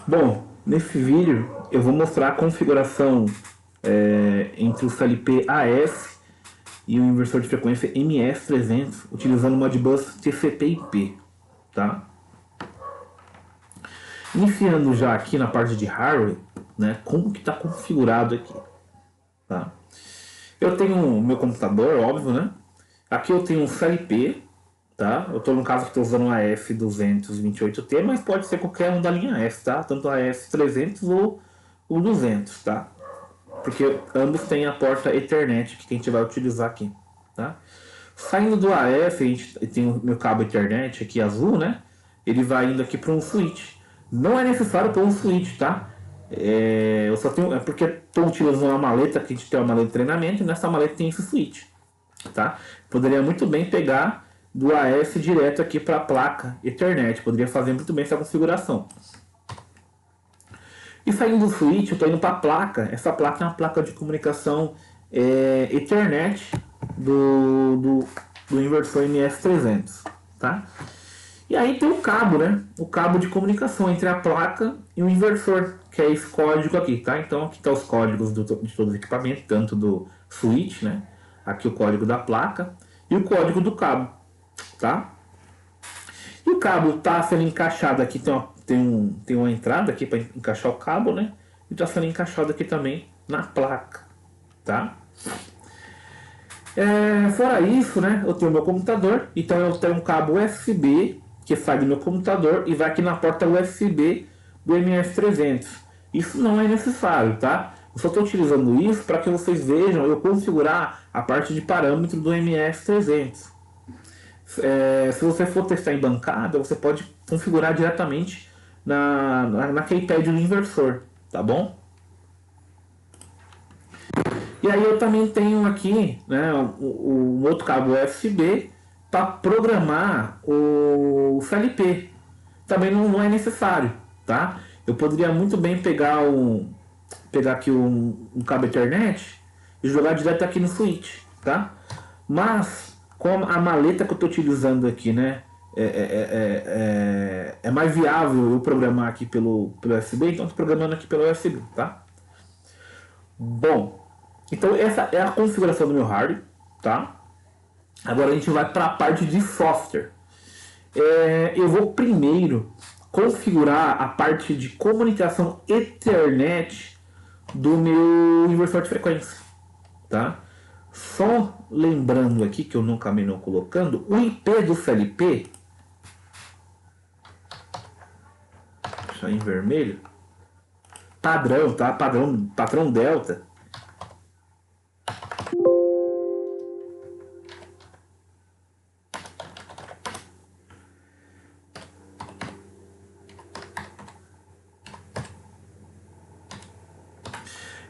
Bom, nesse vídeo eu vou mostrar a configuração entre o CLP AS e o inversor de frequência MS300 utilizando o Modbus TCP/IP, tá? Iniciando já aqui na parte de hardware, né, como que está configurado aqui, tá? Eu tenho o meu computador, óbvio, né? Aqui eu tenho um CLP, tá? Eu estou no caso que estou usando o AF228T, mas pode ser qualquer um da linha S, tá? Tanto a AF300 ou o 200, tá? Porque ambos têm a porta Ethernet que a gente vai utilizar aqui, tá? Saindo do AF, a gente tem o meu cabo Ethernet aqui azul, né? Ele vai indo aqui para um switch. Não é necessário pôr um switch, tá? Eu só tenho, é porque estou utilizando uma maleta, que a gente tem uma maleta de treinamento, e nessa maleta tem esse switch, tá? Poderia muito bem pegar do AF direto aqui para a placa Ethernet, poderia fazer muito bem essa configuração. E saindo do switch, eu estou indo para a placa. Essa placa é uma placa de comunicação Ethernet do inversor MS300, tá? E aí tem o cabo, né? O cabo de comunicação entre a placa e o inversor, que é esse código aqui, tá? Então aqui estão os códigos de todos os equipamentos, tanto do switch, né? Aqui o código da placa e o código do cabo, tá? E o cabo está sendo encaixado aqui, tem uma entrada aqui para encaixar o cabo, né? E está sendo encaixado aqui também na placa, tá? Fora isso, né? Eu tenho meu computador, então eu tenho um cabo USB que sai do meu computador e vai aqui na porta USB do MS300. Isso não é necessário, tá? Eu só estou utilizando isso para que vocês vejam eu configurar a parte de parâmetro do MS300. Se você for testar em bancada, você pode configurar diretamente na keypad do inversor, tá bom? E aí eu também tenho aqui, né, o outro cabo USB para programar o CLP. Também não é necessário, tá? Eu poderia muito bem pegar aqui um cabo Ethernet e jogar direto aqui no switch, tá? Mas com a maleta que eu estou utilizando aqui, né, é mais viável eu programar aqui pelo USB, então estou programando aqui pelo USB, tá? Bom, então essa é a configuração do meu hardware, tá? Agora a gente vai para a parte de software. Eu vou primeiro configurar a parte de comunicação Ethernet do meu inversor de frequência, tá? Só lembrando aqui que eu não acabei não colocando, o IP do CLP, deixa em vermelho, padrão, tá? Padrão Delta.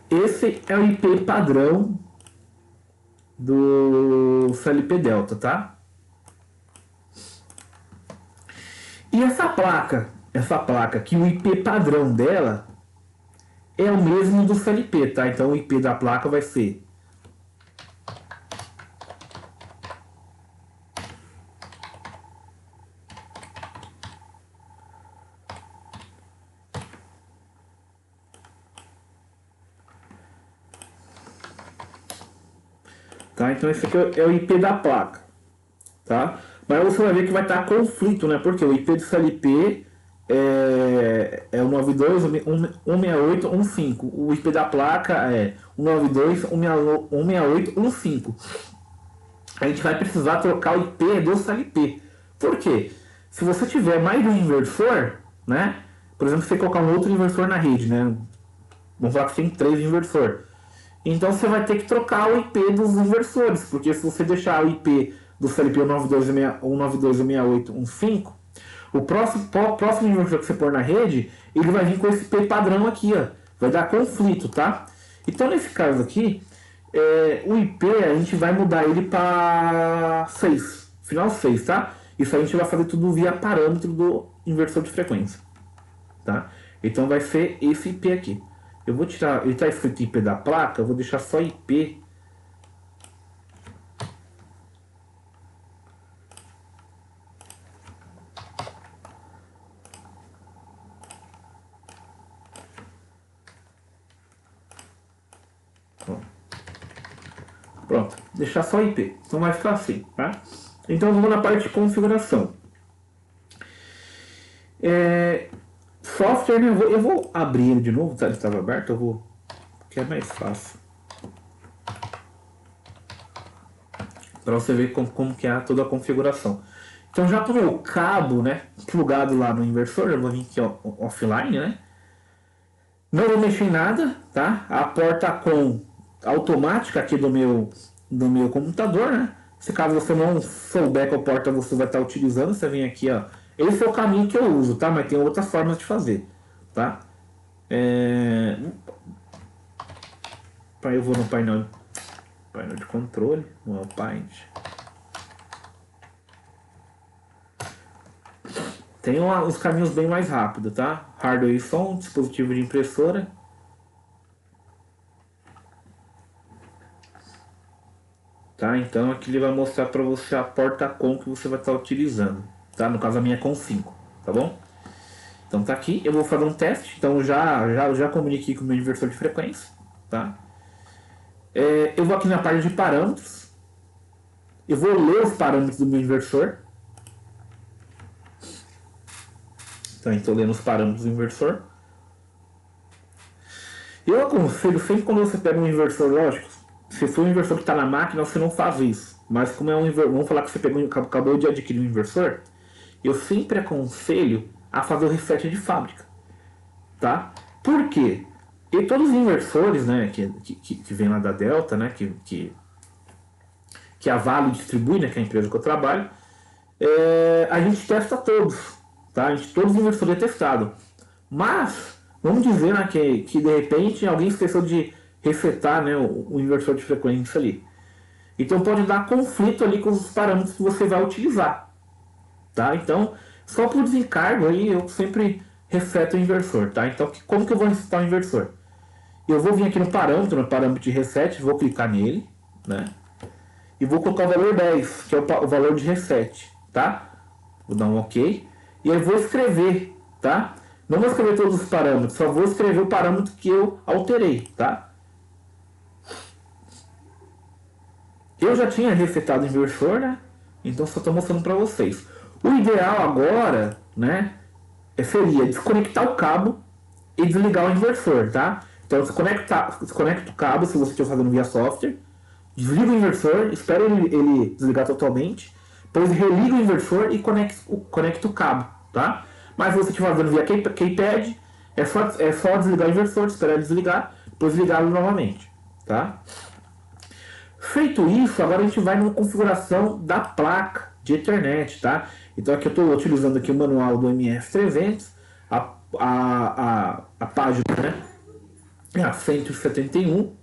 Esse é o IP padrão do CLP Delta, tá? E essa placa que o IP padrão dela é o mesmo do CLP, tá? Então o IP da placa vai ser tá? Então esse aqui é o IP da placa, tá? Mas você vai ver que vai estar conflito, né? Porque o IP do CLP é o 92, 168, 15. O IP da placa é 192, 168, 15. A gente vai precisar trocar o IP do CLP. Por quê? Se você tiver mais de um inversor, né? Por exemplo, você colocar um outro inversor na rede, né? Vamos falar que tem 3 inversores. Então você vai ter que trocar o IP dos inversores, porque se você deixar o IP do CLP 192.168.15, o próximo inversor que você pôr na rede, ele vai vir com esse IP padrão aqui, ó. Vai dar conflito, tá? Então nesse caso aqui, o IP a gente vai mudar ele para 6, final 6, tá? Isso a gente vai fazer tudo via parâmetro do inversor de frequência, tá? Então vai ser esse IP aqui. Eu vou tirar, ele está escrito IP da placa, eu vou deixar só IP. Pronto, deixar só IP. Então vai ficar assim, tá? Então vamos na parte de configuração. Software, né? Eu vou abrir ele de novo, tá? Ele estava aberto, eu vou... que é mais fácil. Para você ver como que é toda a configuração. Então já com o meu cabo, né, plugado lá no inversor, eu vou vir aqui ó, offline, né? Não vou mexer em nada, tá? A porta com automática aqui do meu computador, né? Se caso você não souber qual porta você vai estar utilizando, você vem aqui, ó. Esse é o caminho que eu uso, tá? Mas tem outras formas de fazer, tá? Eu vou no painel de controle, no Alpine. Tem uns caminhos bem mais rápidos, tá? Hardware e som, dispositivo de impressora. Tá? Então aqui ele vai mostrar para você a porta com que você vai estar utilizando, tá? No caso a minha é com 5, tá bom? Então tá aqui, eu vou fazer um teste, então já comuniquei com o meu inversor de frequência, tá? Eu vou aqui na parte de parâmetros, eu vou ler os parâmetros do meu inversor. Então estou lendo os parâmetros do inversor. Eu aconselho sempre quando você pega um inversor, lógico, se for um inversor que está na máquina, você não faz isso. Mas como é um inversor, vamos falar que você acabou de adquirir um inversor, eu sempre aconselho a fazer o reset de fábrica, tá? Por quê? E todos os inversores, né, que vem lá da Delta, né, que a Vale distribui, né, que é a empresa que eu trabalho, a gente testa todos, tá? Todos os inversores é testado. Mas vamos dizer, né, que de repente alguém esqueceu de resetar, né, o inversor de frequência ali. Então pode dar conflito ali com os parâmetros que você vai utilizar, tá? Então, só por desencargo aí eu sempre reseto o inversor, tá? Então, como que eu vou resetar o inversor? Eu vou vir aqui no parâmetro de reset, vou clicar nele, né? E vou colocar o valor 10, que é o valor de reset, tá? Vou dar um OK. E aí vou escrever, tá? Não vou escrever todos os parâmetros, só vou escrever o parâmetro que eu alterei, tá? Eu já tinha resetado o inversor, né? Então só estou mostrando para vocês. O ideal agora, né, seria desconectar o cabo e desligar o inversor, tá? Então desconecta o cabo se você estiver fazendo via software, desliga o inversor, espera ele desligar totalmente, depois religa o inversor e conecta o cabo, tá? Mas se você estiver fazendo via keypad, é só desligar o inversor, esperar ele desligar, depois ligá-lo novamente, tá? Feito isso, agora a gente vai numa configuração da placa de Ethernet, tá? Então aqui eu estou utilizando aqui o manual do MF300, a página, né, é a 171.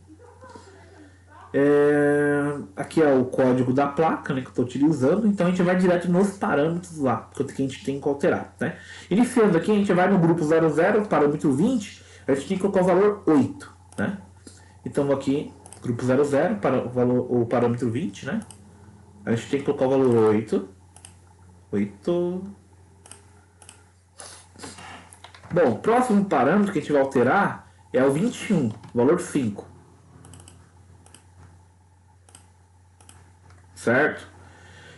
Aqui é o código da placa, né, que eu estou utilizando, então a gente vai direto nos parâmetros lá, que a gente tem que alterar, né? Iniciando aqui, a gente vai no grupo 00, parâmetro 20, a gente tem que colocar o valor 8, né? Então aqui, grupo 00, para o parâmetro 20, né? A gente tem que colocar o valor 8. Bom, o próximo parâmetro que a gente vai alterar é o 21, valor 5. Certo?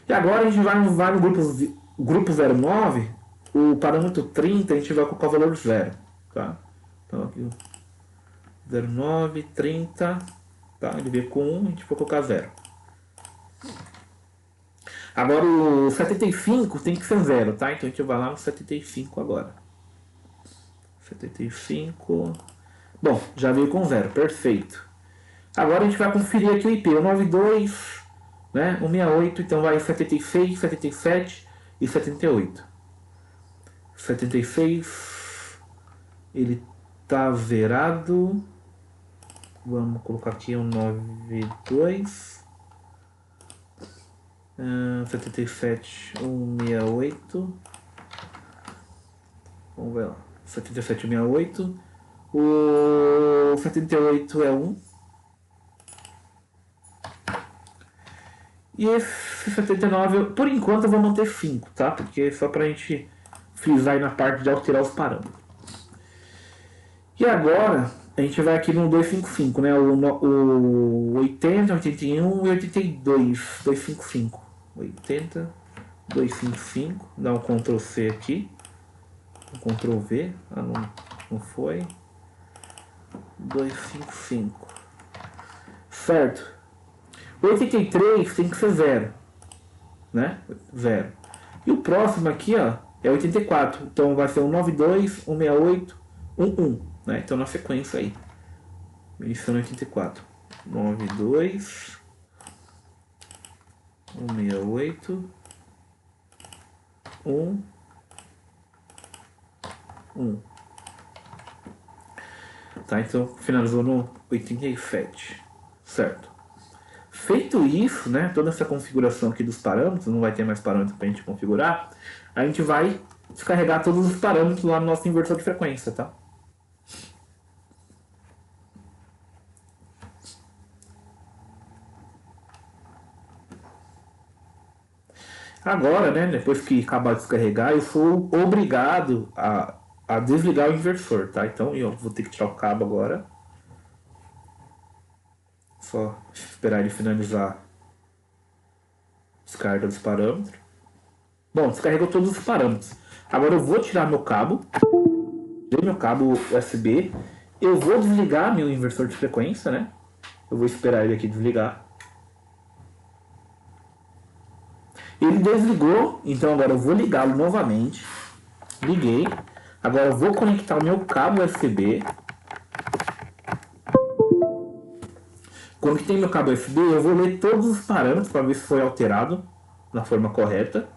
E agora a gente vai no grupo 09, o parâmetro 30, a gente vai colocar o valor 0. Tá? Então aqui 09, 30, tá? Ele veio com 1, a gente vai colocar 0. Agora o 75 tem que ser 0, tá? Então a gente vai lá no 75 agora. 75. Bom, já veio com 0, perfeito. Agora a gente vai conferir aqui o IP, o 92, né? 168, então vai 76, 77 e 78. 76, ele tá zerado. Vamos colocar aqui um 92. 77, 168. Vamos ver lá. 77, 168. O 78 é 1. E esse 79, por enquanto eu vou manter 5, tá? Porque é só pra gente frisar aí na parte de alterar os parâmetros. E agora, a gente vai aqui no 255, né? O 80, 81 e 82. 255. 80, 255. Dá um Ctrl C aqui. Um Ctrl V. Ah, não foi. 255. Certo. 83 tem que ser 0. Né? 0. E o próximo aqui, ó, é 84. Então vai ser 192, 168, 11. Né? Então na sequência aí. Isso é 84. 92, 168, 1, 1. Tá, então finalizou no 87. Certo. Feito isso, né, toda essa configuração aqui dos parâmetros, não vai ter mais parâmetros para a gente configurar, a gente vai descarregar todos os parâmetros lá no nosso inversor de frequência, tá? Agora, né, depois que acabar de descarregar, eu sou obrigado a desligar o inversor, tá? Então eu vou ter que tirar o cabo agora. Só esperar ele finalizar a descarga dos parâmetros. Bom, descarregou todos os parâmetros. Agora eu vou tirar meu cabo USB. Eu vou desligar meu inversor de frequência, né? Eu vou esperar ele aqui desligar. Ele desligou, então agora eu vou ligá-lo novamente. Liguei. Agora eu vou conectar o meu cabo USB. Conectei meu cabo USB, eu vou ler todos os parâmetros para ver se foi alterado na forma correta.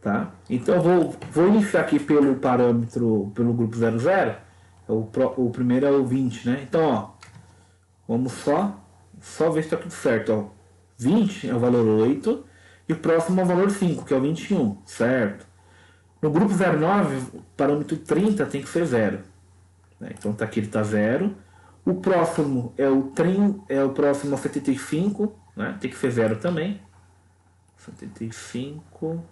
Tá? Então eu vou iniciar aqui pelo parâmetro, pelo grupo 00. O primeiro é o 20, né? Então, ó, vamos só ver se está tudo certo. Ó. 20 é o valor 8 e o próximo é o valor 5, que é o 21, certo? No grupo 09, o parâmetro 30 tem que ser 0. Né? Então tá aqui, ele está 0. O próximo é o próximo 75, né? Tem que ser 0 também. 75.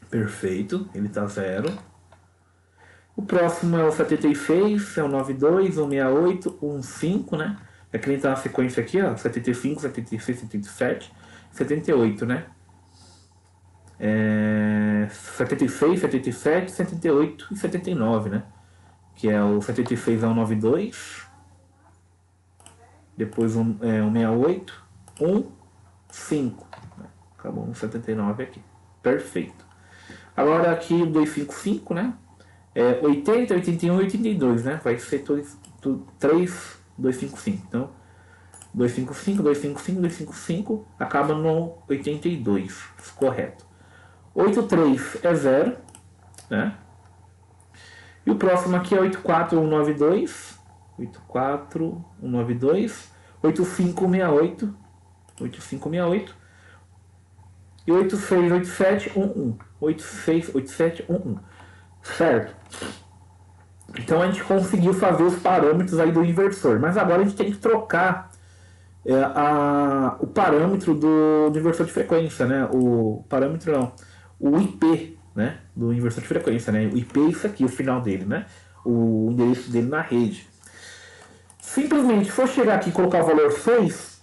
Perfeito, ele está 0. O próximo é o 76, é o 92, o 68, o 15, né? É que ele tá na sequência aqui, ó. 75, 76, 77, 78, né? 76, 77, 78 e 79, né? Que é o 76 é o 92, depois o 68, 5. Né? Acabou no 79 aqui. Perfeito. Agora aqui o 255, né? 80, 81 e 82, né? Vai ser 3, 255. Então, 255, 255, 255 acaba no 82, correto. 83 é 0, né? E o próximo aqui é 84192, 84192, 8568, 8568 e 868711, 868711. Certo? Então a gente conseguiu fazer os parâmetros aí do inversor, mas agora a gente tem que trocar o parâmetro do inversor de frequência, né? O parâmetro não, o IP, né? Do inversor de frequência, né? O IP é isso aqui, o final dele, né? O endereço dele na rede. Simplesmente, se for chegar aqui e colocar o valor 6,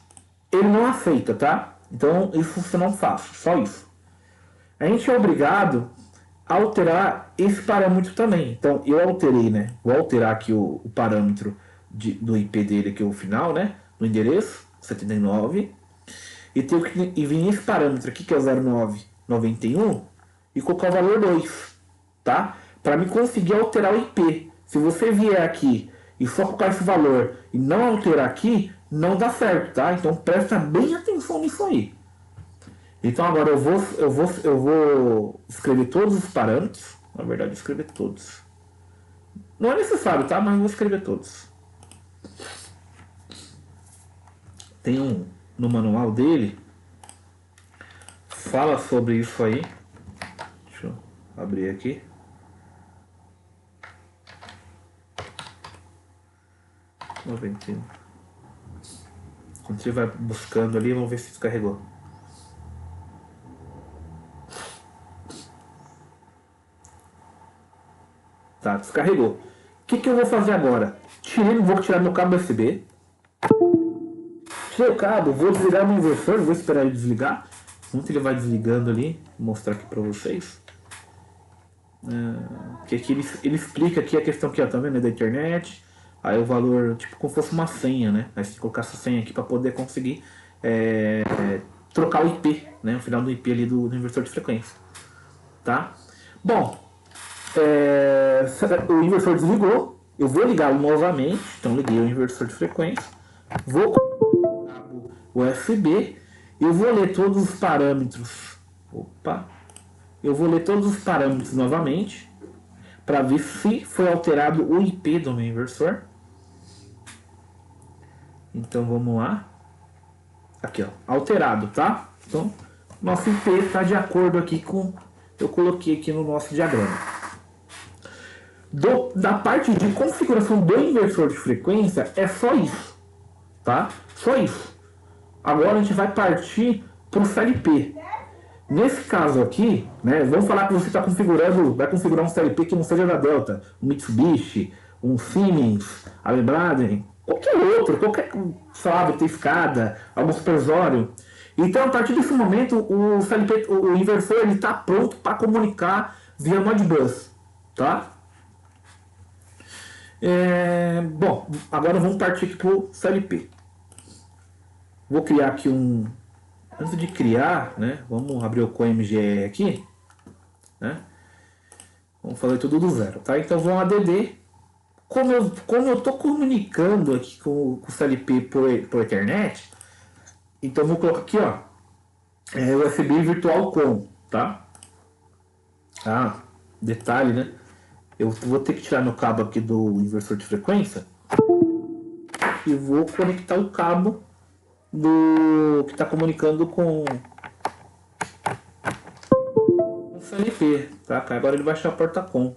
ele não aceita, tá? Então isso você não faz, só isso. A gente é obrigado a alterar esse parâmetro também. Então eu alterei, né? Vou alterar aqui o parâmetro do IP dele, que é o final, né? Do endereço 79. E tenho que vir nesse parâmetro aqui, que é o 0991, e colocar o valor 2, tá? Para me conseguir alterar o IP. Se você vier aqui e só colocar esse valor e não alterar aqui, não dá certo, tá? Então presta bem atenção nisso aí. Então agora eu vou escrever todos os parâmetros. Na verdade, escrever todos. Não é necessário, tá? Mas eu vou escrever todos. Tem no manual dele, fala sobre isso aí. Deixa eu abrir aqui. Quando você vai buscando ali, vamos ver se descarregou. Tá, descarregou. O que eu vou fazer agora? Vou tirar meu cabo USB. Tirei o cabo, vou desligar meu inversor, vou esperar ele desligar. Enquanto ele vai desligando ali, vou mostrar aqui pra vocês. Que aqui ele explica aqui a questão que, ó, tá vendo? É da internet. Aí o valor, tipo, como se fosse uma senha, né? Aí você tem que colocar essa senha aqui para poder conseguir trocar o IP, né? O final do IP ali do inversor de frequência. Tá? Bom, o inversor desligou. Eu vou ligá-lo novamente. Então, liguei o inversor de frequência. Vou colocar o cabo USB. Eu vou ler todos os parâmetros. Opa! Eu vou ler todos os parâmetros novamente para ver se foi alterado o IP do meu inversor. Então vamos lá. Aqui, ó, alterado, tá? Então, nosso IP está de acordo aqui com eu coloquei aqui no nosso diagrama. Da parte de configuração do inversor de frequência é só isso, tá? Só isso. Agora a gente vai partir para o CLP. Nesse caso aqui, né, vamos falar que você está configurando, vai configurar um CLP que não seja da Delta, um Mitsubishi, um Siemens, a Lebraden, qualquer outro, sabe, tem escada, algum supervisório. Então, a partir desse momento, o CLP, o inversor, ele está pronto para comunicar via Modbus, tá? Bom, agora vamos partir aqui para o CLP. Vou criar aqui um... Antes de criar, né, vamos abrir o CoMGE aqui, né? Vamos fazer tudo do zero, tá? Então vou add. Como eu tô comunicando aqui com o CLP por Ethernet, então vou colocar aqui, ó, USB virtual com, tá? Ah, detalhe, né? Eu vou ter que tirar meu cabo aqui do inversor de frequência e vou conectar o cabo que está comunicando com o CLP, tá? Agora ele vai achar a porta COM.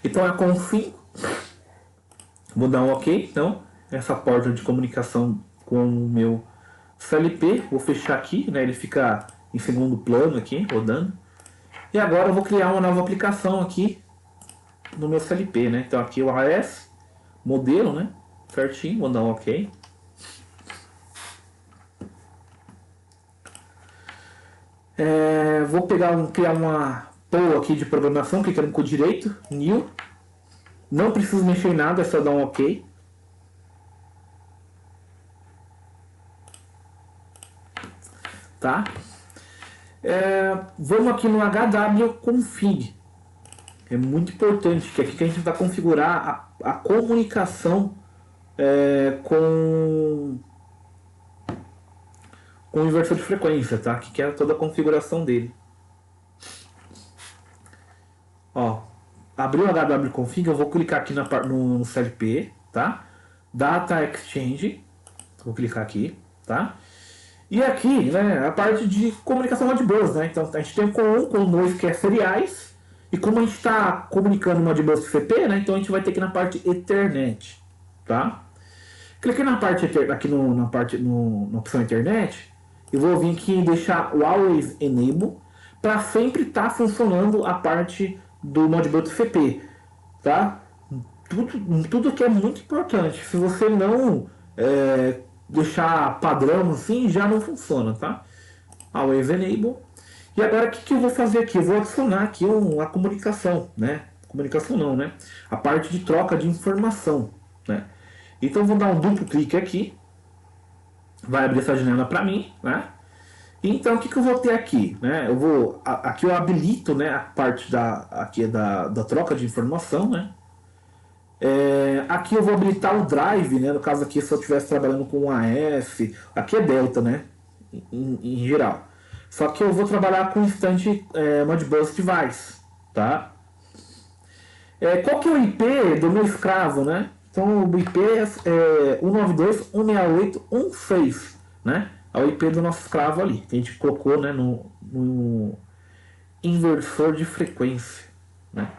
Então a COM 5, vou dar um OK. Então, essa porta de comunicação com o meu CLP, vou fechar aqui, né? Ele fica em segundo plano aqui, rodando. E agora eu vou criar uma nova aplicação aqui no meu CLP, né? Então aqui o AS, modelo, né? Certinho, vou dar um OK. Vou criar uma POA aqui de programação, clicando com o direito, New. Não preciso mexer em nada, é só dar um OK. Tá? Vamos aqui no hwconfig. É muito importante, que é aqui que a gente vai configurar a comunicação com o inversor de frequência, tá? Que é toda a configuração dele. Ó, abriu o hwconfig, eu vou clicar aqui no CLP, tá? Data Exchange, vou clicar aqui, tá? E aqui, né, a parte de comunicação Modbus, né? Então a gente tem com 1, com 2 que é seriais. E como a gente está comunicando Modbus TCP, né? Então a gente vai ter que ir na parte Ethernet, tá? Cliquei na parte aqui na opção Internet. Eu vou vir aqui e deixar o Always Enable para sempre estar funcionando a parte do Modbus TCP, tá? Tudo que é muito importante. Se você não deixar padrão assim, já não funciona, tá? Always Enable. E agora o que eu vou fazer aqui? Eu vou adicionar aqui a comunicação, né? Comunicação não, né? A parte de troca de informação, né? Então eu vou dar um duplo clique aqui. Vai abrir essa janela para mim, né? Então o que eu vou ter aqui, né? Aqui eu habilito, né, a parte da troca de informação, né? Aqui eu vou habilitar o drive, né? No caso aqui, se eu estivesse trabalhando com um AS, aqui é Delta, né? Em geral. Só que eu vou trabalhar com o instante Modbus Device, tá? Qual que é o IP do meu escravo, né? Então o IP é 192.168.1.6, né? É o IP do nosso escravo ali, que a gente colocou, né, no inversor de frequência, né?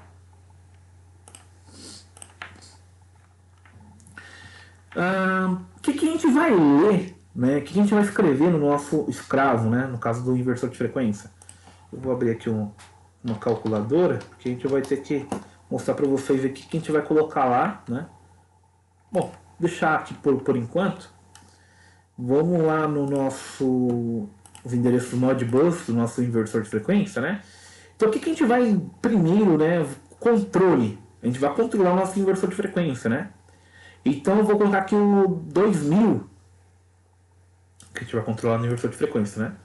O que a gente vai ler, né? O que a gente vai escrever no nosso escravo, né? No caso do inversor de frequência. Eu vou abrir aqui um uma calculadora, porque a gente vai ter que mostrar para vocês aqui que a gente vai colocar lá, né? Bom, deixar aqui por enquanto. Vamos lá no nosso os endereços Modbus do nosso inversor de frequência, né? Então o que a gente vai primeiro, né? Controle. A gente vai controlar o nosso inversor de frequência, né? Então eu vou colocar aqui o 2000, que a gente vai controlar no inversor de frequência, né?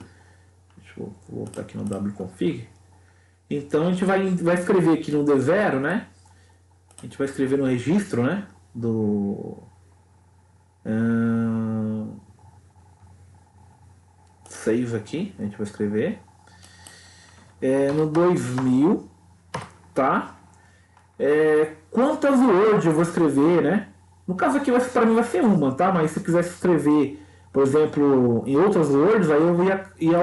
Deixa eu voltar aqui no wconfig. Então a gente vai escrever aqui no D0, né? A gente vai escrever no registro, né? Do save aqui, a gente vai escrever no 2000, tá? Quantas words eu vou escrever, né? No caso aqui para mim vai ser uma, tá? Mas se eu quisesse escrever, por exemplo, em outras words, aí eu ia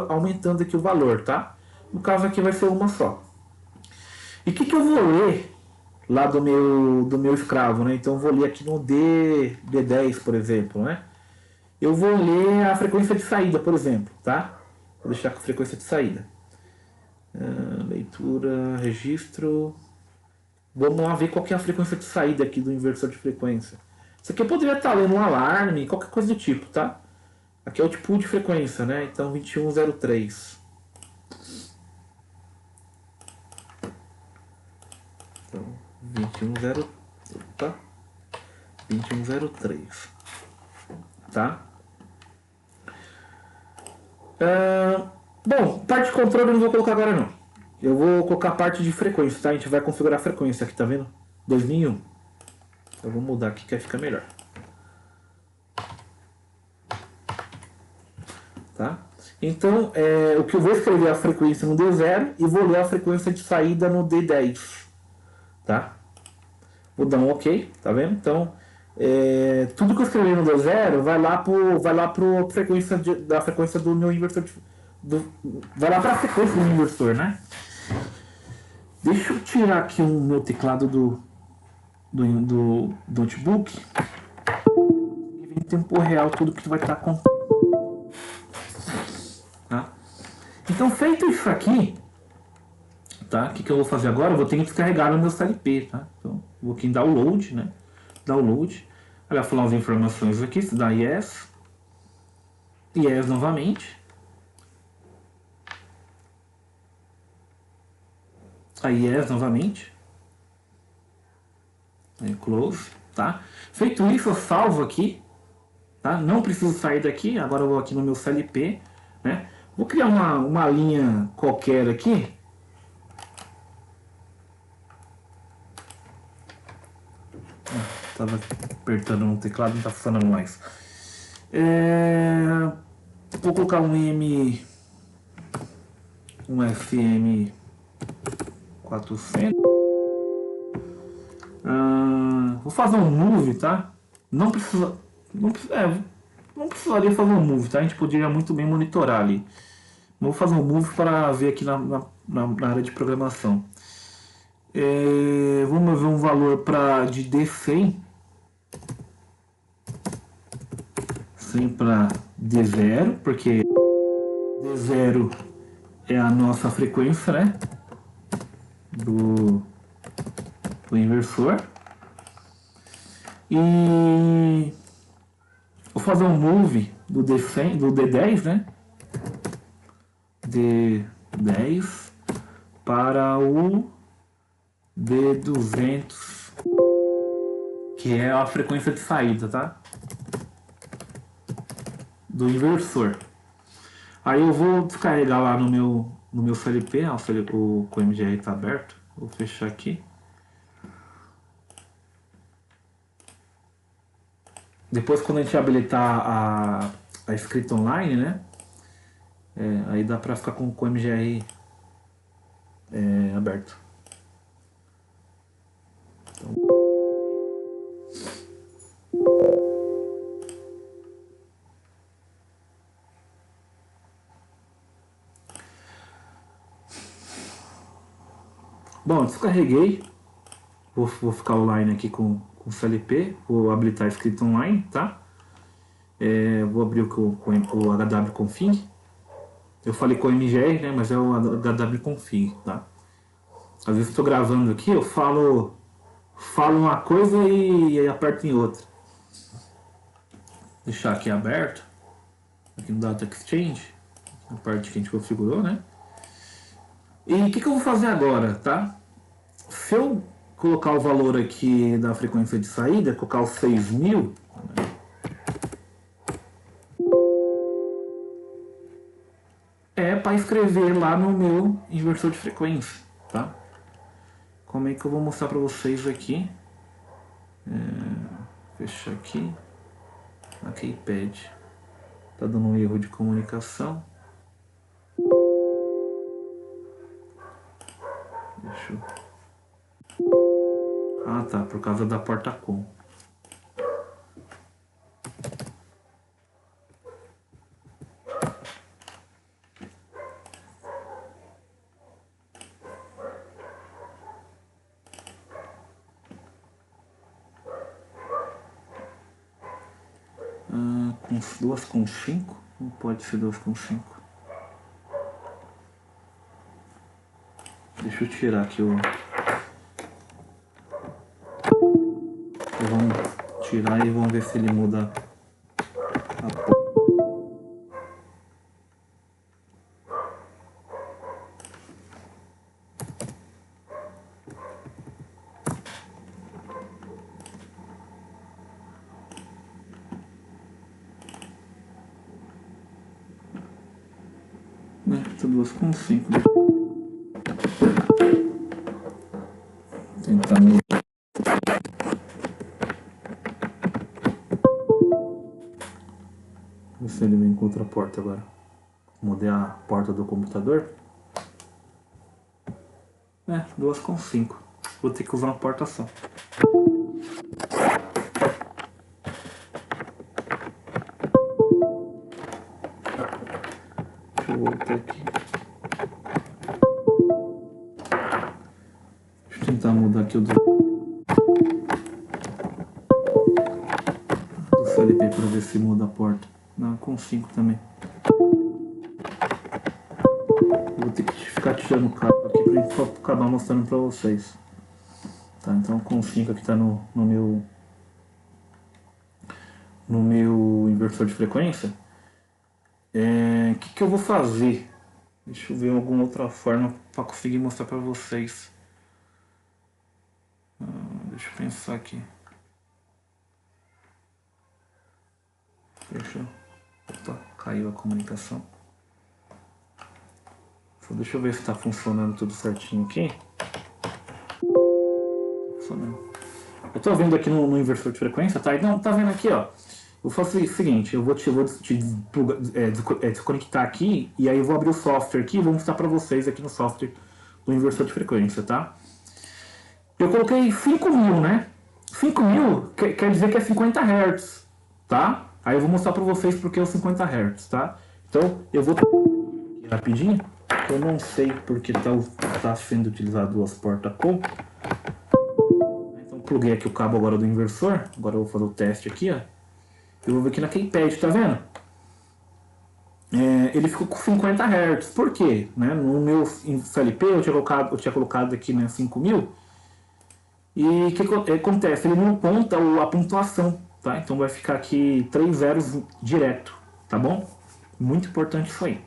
aumentando aqui o valor, tá? No caso aqui vai ser uma só. E o que eu vou ler lá do meu escravo, né? Então eu vou ler aqui no D10, por exemplo, né? Eu vou ler a frequência de saída, por exemplo, tá? Vou deixar com a frequência de saída. Leitura, registro. Vamos lá ver qual que é a frequência de saída aqui do inversor de frequência. Isso aqui eu poderia estar lendo um alarme, qualquer coisa do tipo, tá? Aqui é o tipo de frequência, né? Então 2103. Então 2103. Tá? Bom, parte de controle eu não vou colocar agora não. Eu vou colocar a parte de frequência, tá? A gente vai configurar a frequência aqui, tá vendo? 2001. Eu vou mudar aqui que vai ficar melhor. Tá? Então, o que eu vou escrever é a frequência no D0 e vou ler a frequência de saída no D10. Tá? Vou dar um OK, tá vendo? Então, tudo que eu escrever no D0 vai lá pro frequência da frequência do meu inversor. Vai lá para a frequência do inversor, né? Deixa eu tirar aqui o meu teclado do notebook e ver em tempo real tudo que vai estar com. Tá? Então, feito isso aqui, tá? O que eu vou fazer agora? Eu vou ter que descarregar no meu CLP, tá? Então, vou aqui em download, né? Download. Aí vai falar as informações aqui, se dá yes. Yes novamente. Aí yes novamente. Aí close, tá? Feito isso, eu salvo aqui, tá? Não preciso sair daqui, agora eu vou aqui no meu CLP, né? Vou criar uma linha qualquer aqui. Tava apertando no teclado, não tá funcionando mais. Vou colocar um FM 400. Vou fazer um move, tá? Não precisaria fazer um move, tá? A gente poderia muito bem monitorar ali. Vou fazer um move para ver aqui na área de programação. Vamos ver um valor de D100. 100 para D0, porque D0 é a nossa frequência, né? Do inversor. E vou fazer um move do D100, do D10, né? D10 para o D200, que é a frequência de saída, tá? Do inversor. Aí eu vou descarregar lá no meu CLP, o MGR está aberto. Vou fechar aqui. Depois, quando a gente habilitar a escrita online, né? Aí dá para ficar com o MGR aberto. Então... Bom, descarreguei. Vou ficar online aqui com o CLP. Vou habilitar a escrita online, tá? Vou abrir o HWconfig. Eu falei com o MGR, né? Mas é o HWConfig, tá? Às vezes estou gravando aqui, eu falo uma coisa e aperto em outra. Vou deixar aqui aberto, aqui no Data Exchange, a parte que a gente configurou, né? E o que eu vou fazer agora, tá? Se eu colocar o valor aqui da frequência de saída, colocar os 6.000, é para escrever lá no meu inversor de frequência, tá? Como é que eu vou mostrar para vocês aqui? Fechar aqui. Na Keypad. Tá dando um erro de comunicação. Deixa eu... Ah, tá, por causa da porta com. Com 2,5? Não pode ser 2,5. Deixa eu tirar aqui o... Vamos tirar e vamos ver se ele muda a porta. Tá 2,5. Tentar mudar. Ver se ele vem com outra porta agora. Mudei a porta do computador. 2,5. Vou ter que usar uma porta só. Deixa eu voltar aqui. Deixa eu tentar mudar aqui o do CLP para ver se muda a porta. Não, com 5 também. Vou ter que ficar tirando o cabo aqui para acabar mostrando para vocês. Tá, então com 5 aqui tá no meu inversor de frequência. O que eu vou fazer? Deixa eu ver alguma outra forma para conseguir mostrar para vocês. Deixa eu pensar aqui. Opa, caiu a comunicação. Só deixa eu ver se está funcionando tudo certinho aqui. Eu tô vendo aqui no inversor de frequência, tá? Não, tá vendo aqui, ó. Eu faço o seguinte, eu vou te desconectar aqui e aí eu vou abrir o software aqui e vou mostrar para vocês aqui no software do inversor de frequência, tá? Eu coloquei 5.000, né? 5.000 quer dizer que é 50 Hz, tá? Aí eu vou mostrar para vocês porque é os 50 Hz, tá? Então eu vou aqui rapidinho, eu não sei porque tá sendo utilizado duas portas com. Então pluguei aqui o cabo agora do inversor, agora eu vou fazer o teste aqui, ó. Eu vou ver aqui na Keypad, tá vendo? Ele ficou com 50 Hz. Por quê? Né? No meu CLP eu tinha colocado aqui, né, 5.000. E o que acontece? Ele não conta a pontuação, tá? Então vai ficar aqui 3 zeros direto, tá bom? Muito importante isso aí.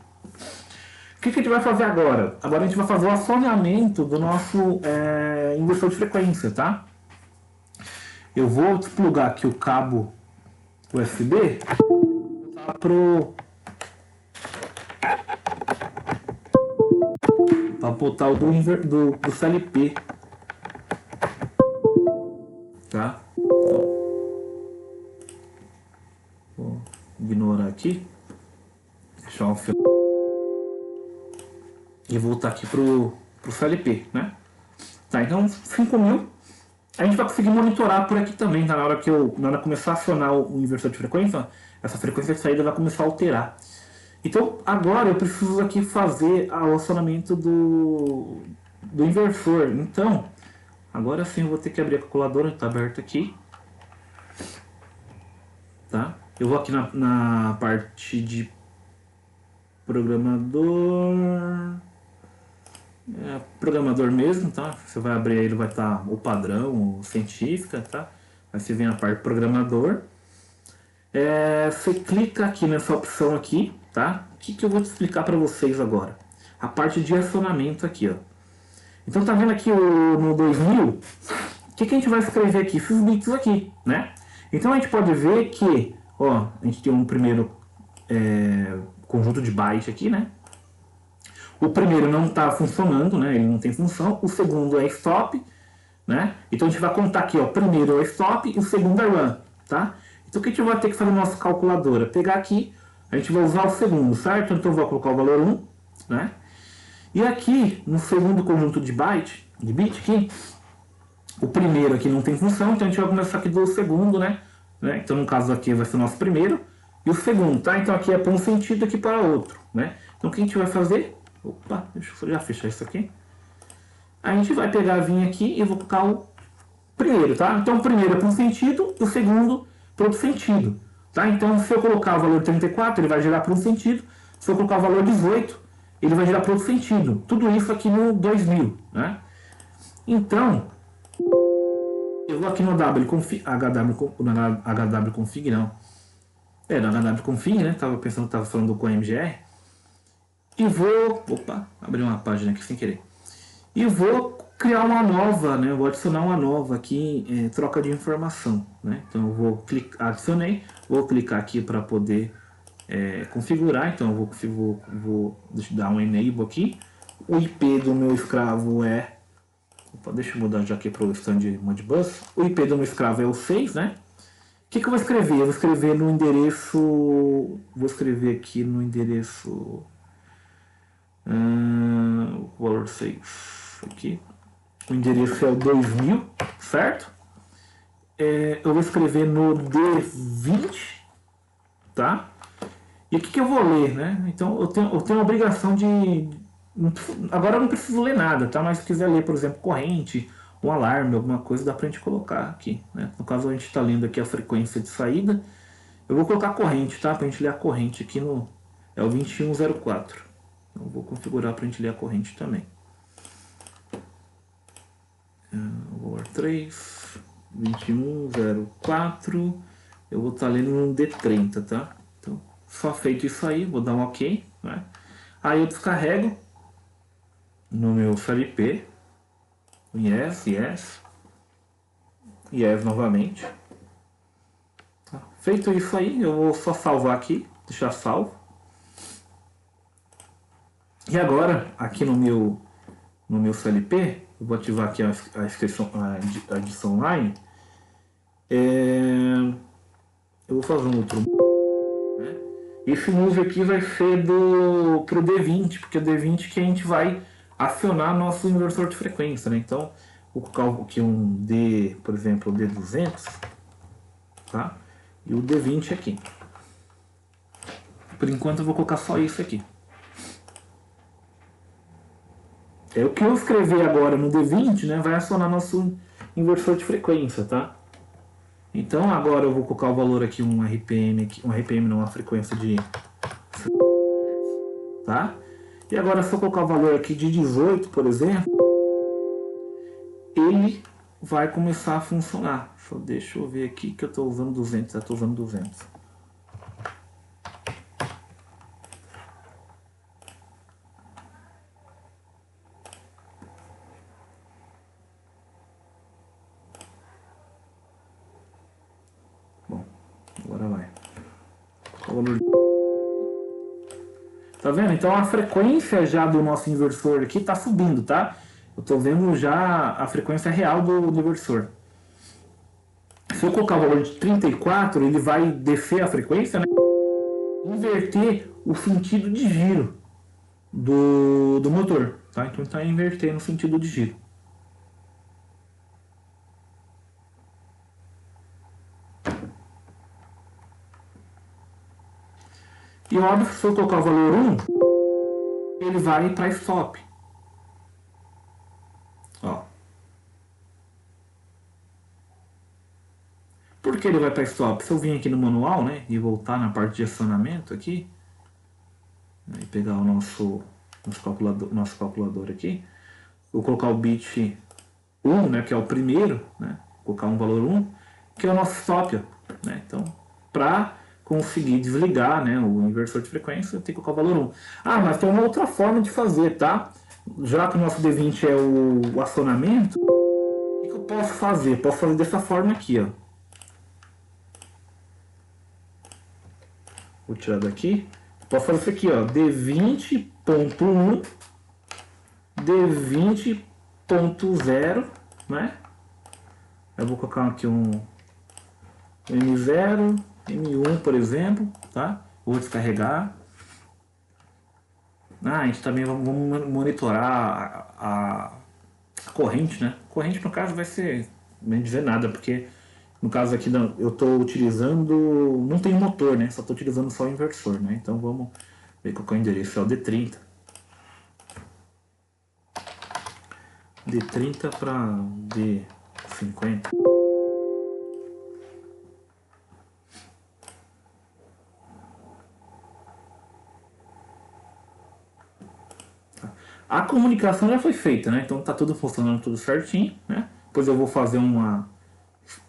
O que a gente vai fazer agora? Agora a gente vai fazer o acionamento do nosso inversor de frequência, tá? Eu vou desplugar aqui o cabo USB para botar o do CLP, tá? Vou ignorar aqui, deixar o fio e voltar aqui pro CLP, né? Tá, então 5.000. A gente vai conseguir monitorar por aqui também, tá? Na hora que começar a acionar o inversor de frequência, essa frequência de saída vai começar a alterar. Então agora eu preciso aqui fazer o acionamento do inversor. Então, agora sim eu vou ter que abrir a calculadora, está aberta aqui. Tá? Eu vou aqui na parte de programador, programador mesmo, tá? Você vai abrir aí, ele vai estar o padrão, o científica, tá? Aí você vem a parte programador. Você clica aqui nessa opção aqui, tá? O que eu vou te explicar para vocês agora? A parte de acionamento aqui, ó. Então tá vendo aqui no 2000? O que a gente vai escrever aqui? Esses bits aqui, né? Então a gente pode ver que, ó, a gente tem um primeiro conjunto de byte aqui, né? O primeiro não está funcionando, né? Ele não tem função. O segundo é stop, né? Então a gente vai contar aqui, ó. O primeiro é stop e o segundo é run, tá? Então o que a gente vai ter que fazer na nossa calculadora? Pegar aqui, a gente vai usar o segundo, certo? Então eu vou colocar o valor 1, né? E aqui, no segundo conjunto de bit aqui, o primeiro aqui não tem função, então a gente vai começar aqui do segundo, né? Então no caso aqui vai ser o nosso primeiro. E o segundo, tá? Então aqui é para um sentido, aqui para outro, né? Então o que a gente vai fazer? Opa, deixa eu já fechar isso aqui. A gente vai pegar, vir aqui e eu vou colocar o primeiro, tá? Então o primeiro é para um sentido e o segundo para outro sentido, tá? Então se eu colocar o valor 34, ele vai gerar para um sentido. Se eu colocar o valor 18, ele vai gerar para outro sentido. Tudo isso aqui no 2000, né? Então, eu vou aqui no HWconfig, não. No HWconfig, né? Tava pensando que tava falando com a MGR. E vou, opa, abri uma página aqui sem querer. E vou criar uma nova, né? Eu vou adicionar uma nova aqui, troca de informação, né? Então eu vou clicar, adicionei, vou clicar aqui para poder configurar. Então eu vou dar um enable aqui. O IP do meu escravo é, opa, deixa eu mudar já aqui para o stand Modbus. O IP do meu escravo é o 6, né? O que eu vou escrever? Eu vou escrever no endereço, vou escrever aqui no endereço o valor 6 aqui. O endereço é o 2000, certo? Eu vou escrever no D20, tá? E o que eu vou ler, né? Então eu tenho a obrigação de. Agora eu não preciso ler nada, tá? Mas se quiser ler, por exemplo, corrente, um alarme, alguma coisa, dá pra gente colocar aqui, né? No caso a gente está lendo aqui a frequência de saída. Eu vou colocar corrente, tá? Pra gente ler a corrente aqui no. É o 2104. Então eu vou configurar pra gente ler a corrente também. Valor 3, 2104. Eu vou estar lendo no D30, tá? Então, só feito isso aí, vou dar um OK, né? Aí eu descarrego no meu FLP. Yes novamente. Tá? Feito isso aí, eu vou só salvar aqui, deixar salvo. E agora, aqui no meu CLP, eu vou ativar aqui a adição online. Eu vou fazer um outro. Né? Esse move aqui vai ser pro D20, porque é o D20 que a gente vai acionar nosso inversor de frequência, né? Então, vou colocar aqui um D, por exemplo, o D200, tá? E o D20 aqui. Por enquanto eu vou colocar só isso aqui. O que eu escrever agora no D20, né, vai acionar nosso inversor de frequência, tá? Então agora eu vou colocar o valor aqui, um RPM, não, uma frequência de... Tá? E agora se eu colocar o valor aqui de 18, por exemplo, ele vai começar a funcionar. Só deixa eu ver aqui que eu estou usando 200, já estou usando 200. Agora vai. Tá vendo? Então a frequência já do nosso inversor aqui tá subindo, tá? Eu tô vendo já a frequência real do inversor. Se eu colocar o valor de 34, ele vai descer a frequência, né? Inverter o sentido de giro do motor, tá? Então tá invertendo o sentido de giro. E óbvio, se eu colocar o valor 1, ele vai para stop. Ó. Por que ele vai para stop? Se eu vir aqui no manual, né, e voltar na parte de acionamento aqui, Aí pegar o nosso calculador aqui. Vou colocar o bit 1, né, que é o primeiro, né? Colocar um valor 1, que é o nosso stop, né? Então, para conseguir desligar, né, o inversor de frequência, eu tenho que colocar o valor 1. Ah, mas tem uma outra forma de fazer, tá? Já que o nosso D20 é o acionamento, o que eu posso fazer? Posso fazer dessa forma aqui, ó. Vou tirar daqui. Posso fazer isso aqui, ó. D20.1, D20.0, né? Eu vou colocar aqui um M0, M1, por exemplo, tá? Vou descarregar. Ah, a gente também vamos monitorar a corrente, né? Corrente, no caso, vai ser, nem dizer nada, porque no caso aqui eu estou utilizando, não tem motor, né? Só estou utilizando só o inversor, né? Então vamos ver qual é o endereço, é o D30. D30 para D50. A comunicação já foi feita, né? Então tá tudo funcionando tudo certinho, né? Depois eu vou fazer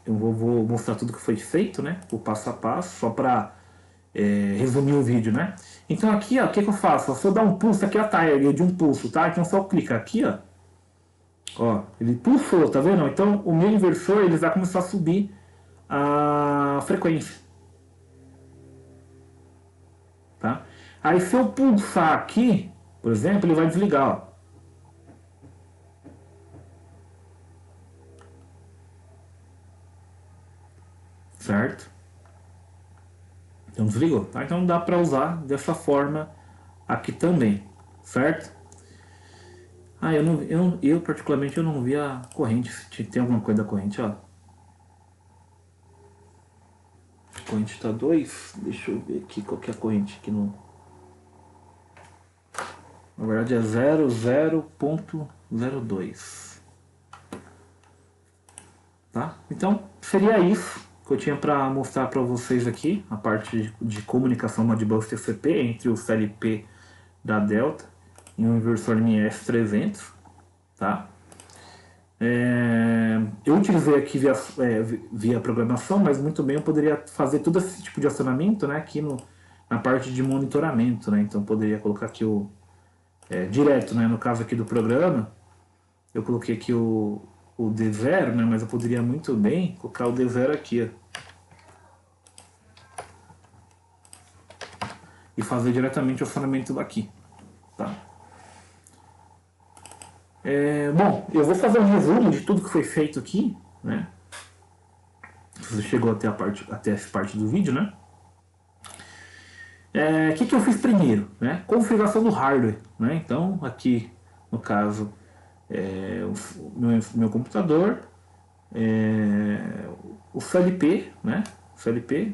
vou mostrar tudo que foi feito, né? O passo a passo, só para resumir o vídeo, né? Então aqui, ó, o que eu faço? Se eu dar um pulso, aqui ó, tá, é de um pulso, tá? Então só clicar aqui, ó, ele pulsou, tá vendo? Então o meu inversor ele vai começar a subir a frequência, tá? Aí se eu pulsar aqui, por exemplo, ele vai desligar, ó. Certo? Então desligou, tá? Então dá para usar dessa forma aqui também, certo? Ah, eu particularmente eu não vi a corrente, se tem alguma coisa da corrente, ó. A corrente tá 2, deixa eu ver aqui qual que é a corrente aqui no... Na verdade é 0,0.02. Tá? Então seria isso que eu tinha para mostrar para vocês aqui, a parte de comunicação Modbus TCP entre o CLP da Delta e o inversor MS300, tá? Eu utilizei aqui via programação, mas muito bem eu poderia fazer todo esse tipo de acionamento, né, aqui na parte de monitoramento, né? Então eu poderia colocar aqui direto, né, no caso aqui do programa, eu coloquei aqui o D0, né, mas eu poderia muito bem colocar o D0 aqui, ó, e fazer diretamente o acionamento daqui, tá? Bom, eu vou fazer um resumo de tudo que foi feito aqui, né? Você chegou até essa parte do vídeo, né? O que eu fiz primeiro, né? Configuração do hardware, né? Então aqui no caso meu computador, o CLP, né?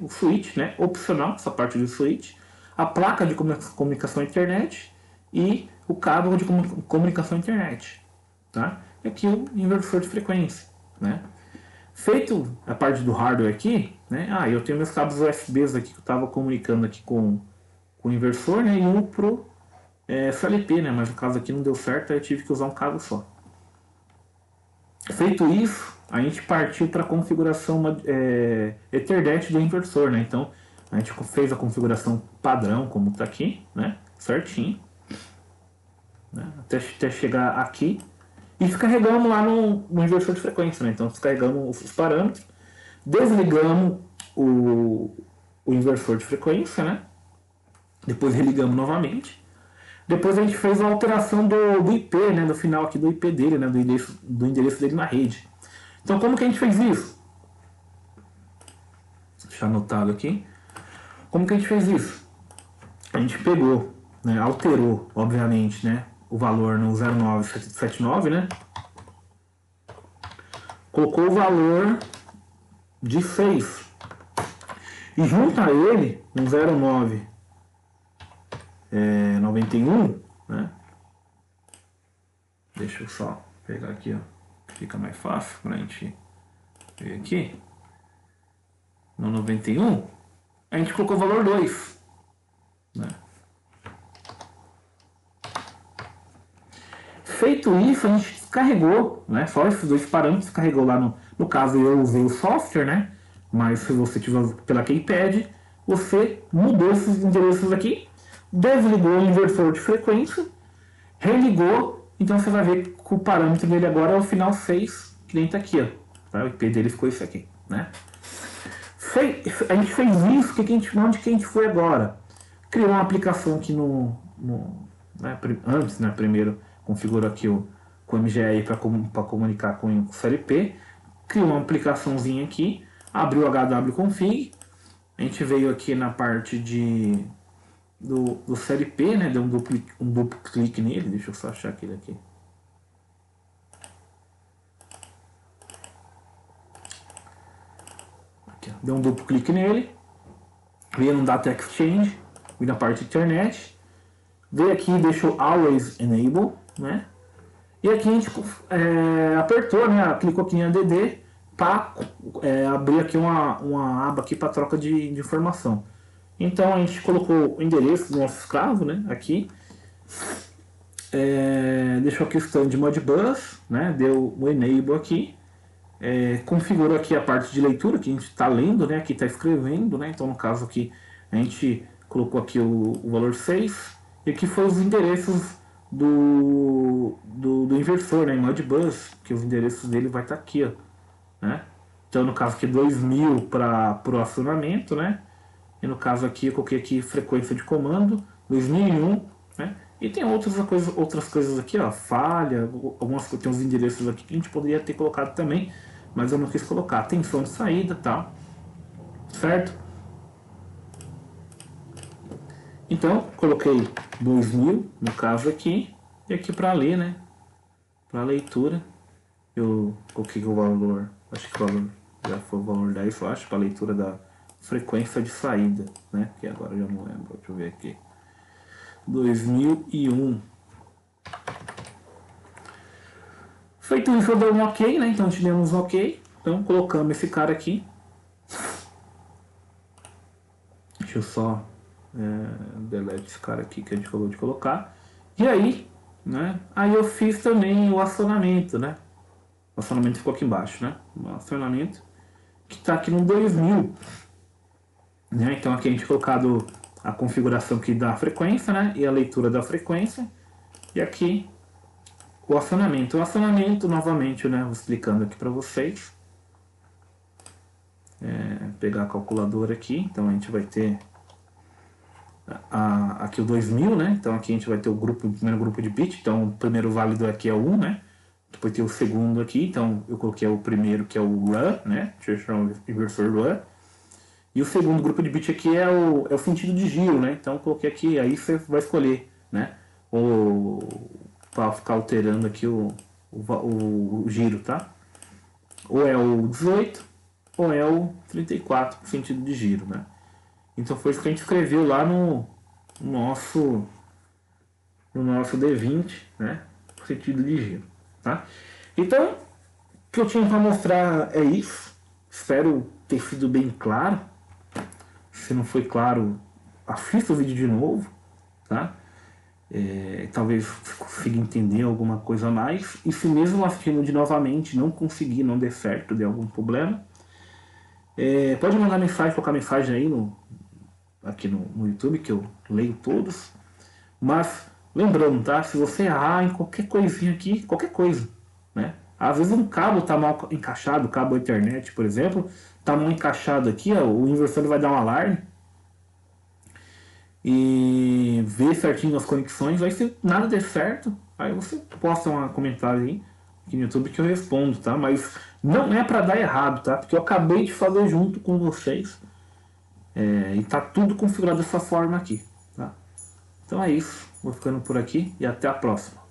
O switch, né? Opcional, essa parte do switch, a placa de comunicação internet e o cabo de comunicação internet, tá? E aqui o inversor de frequência, né? Feito a parte do hardware aqui, né? Eu tenho meus cabos USBs aqui que eu estava comunicando aqui com o inversor, né? E um pro CLP, né? Mas no caso aqui não deu certo, aí eu tive que usar um cabo só. Feito isso, a gente partiu para a configuração Ethernet do inversor, né? Então a gente fez a configuração padrão, como está aqui, né? Certinho, né? Até chegar aqui e descarregamos lá no inversor de frequência, né? Então descarregamos os parâmetros, desligamos o inversor de frequência, né? Depois religamos novamente. Depois a gente fez a alteração do IP, né? No final aqui do IP dele, né? Do endereço dele na rede. Então como que a gente fez isso? Deixa anotado aqui. Como que a gente fez isso? A gente pegou, né? Alterou, obviamente, né? O valor no 0979, né? Colocou o valor de 6. E junto a ele, no 0991, né? Deixa eu só pegar aqui, ó. Fica mais fácil pra gente ver aqui. No 91, a gente colocou o valor 2, né? Feito isso, a gente descarregou, né? Só esses dois parâmetros, carregou lá no caso eu usei o software, né? Mas se você tiver pela Keypad, você mudou esses endereços aqui, desligou o inversor de frequência, religou, então você vai ver que o parâmetro dele agora é o final 6, que nem tá aqui, ó. Tá? O IP dele ficou isso aqui, né? A gente fez isso, onde que a gente foi agora? Criou uma aplicação aqui né, antes, né, primeiro configurou aqui com o MGI para comunicar com o CLP, criou uma aplicaçãozinha aqui, abriu o HWConfig, a gente veio aqui na parte do CLP, né, deu um duplo clique nele, deixa eu só achar aquele aqui. Deu um duplo clique nele, veio no Data Exchange, veio na parte de internet, veio aqui e deixou Always Enable, né? E aqui a gente apertou, né? Clicou aqui em ADD para abrir aqui uma aba aqui para troca de informação. Então a gente colocou o endereço do nosso escravo, né? Aqui. Deixou aqui o stand de Modbus, né? Deu o Enable aqui. Configurou aqui a parte de leitura que a gente está lendo, né? Aqui está escrevendo, né? Então no caso aqui a gente colocou aqui o valor 6 e aqui foram os endereços do inversor, né? Em Modbus, que os endereços dele vai estar aqui, ó, né? Então no caso aqui 2000 para o acionamento, né? E no caso aqui eu coloquei aqui frequência de comando 2001, né? E tem outras coisas aqui, ó, falha, algumas tem uns endereços aqui que a gente poderia ter colocado também, mas eu não quis colocar. Atenção de saída, tá? Certo? Então, coloquei 2000 no caso aqui, e aqui para ler, né? Para leitura, eu coloquei o valor, acho que o valor já foi o valor 10, eu acho, para leitura da frequência de saída, né? Que agora eu já não lembro, deixa eu ver aqui. 2001. Feito isso, eu dei um OK, né? Então, tivemos um OK. Então, colocamos esse cara aqui. Deixa eu só delete esse cara aqui que a gente acabou de colocar. E aí, né? Aí eu fiz também o acionamento, né? O acionamento ficou aqui embaixo, né? O acionamento que está aqui no 2000. Né? Então, aqui a gente colocado a configuração aqui da frequência, né? E a leitura da frequência. E aqui o acionamento. O acionamento, novamente, né? Vou explicando aqui para vocês. Pegar a calculadora aqui. Então a gente vai ter aqui o 2000, né? Então aqui a gente vai ter o primeiro grupo de bit. Então o primeiro válido aqui é o 1, né? Depois tem o segundo aqui. Então eu coloquei o primeiro que é o RAN, né? Traditional Inversor RAN. E o segundo grupo de bit aqui é o sentido de giro, né? Então eu coloquei aqui, aí você vai escolher, né? Para ficar alterando aqui o giro, tá? Ou é o 18 ou é o 34 sentido de giro, né? Então foi isso que a gente escreveu lá no nosso D20, né? Sentido de giro, tá? Então, o que eu tinha para mostrar é isso. Espero ter sido bem claro. Se não foi claro, assista o vídeo de novo, tá? Talvez você consiga entender alguma coisa a mais. E se mesmo assistindo de novamente não conseguir, não der certo, der algum problema, pode mandar mensagem, colocar mensagem aí aqui no YouTube, que eu leio todos. Mas lembrando, tá? Se você errar em qualquer coisinha aqui, qualquer coisa, né? Às vezes um cabo está mal encaixado, o cabo da internet, por exemplo, está mal encaixado aqui, ó, o inversor vai dar um alarme e ver certinho as conexões. Aí se nada der certo, aí você posta um comentário aí aqui no YouTube que eu respondo, tá? Mas não é para dar errado, tá? Porque eu acabei de fazer junto com vocês e tá tudo configurado dessa forma aqui, tá? Então é isso, vou ficando por aqui e até a próxima.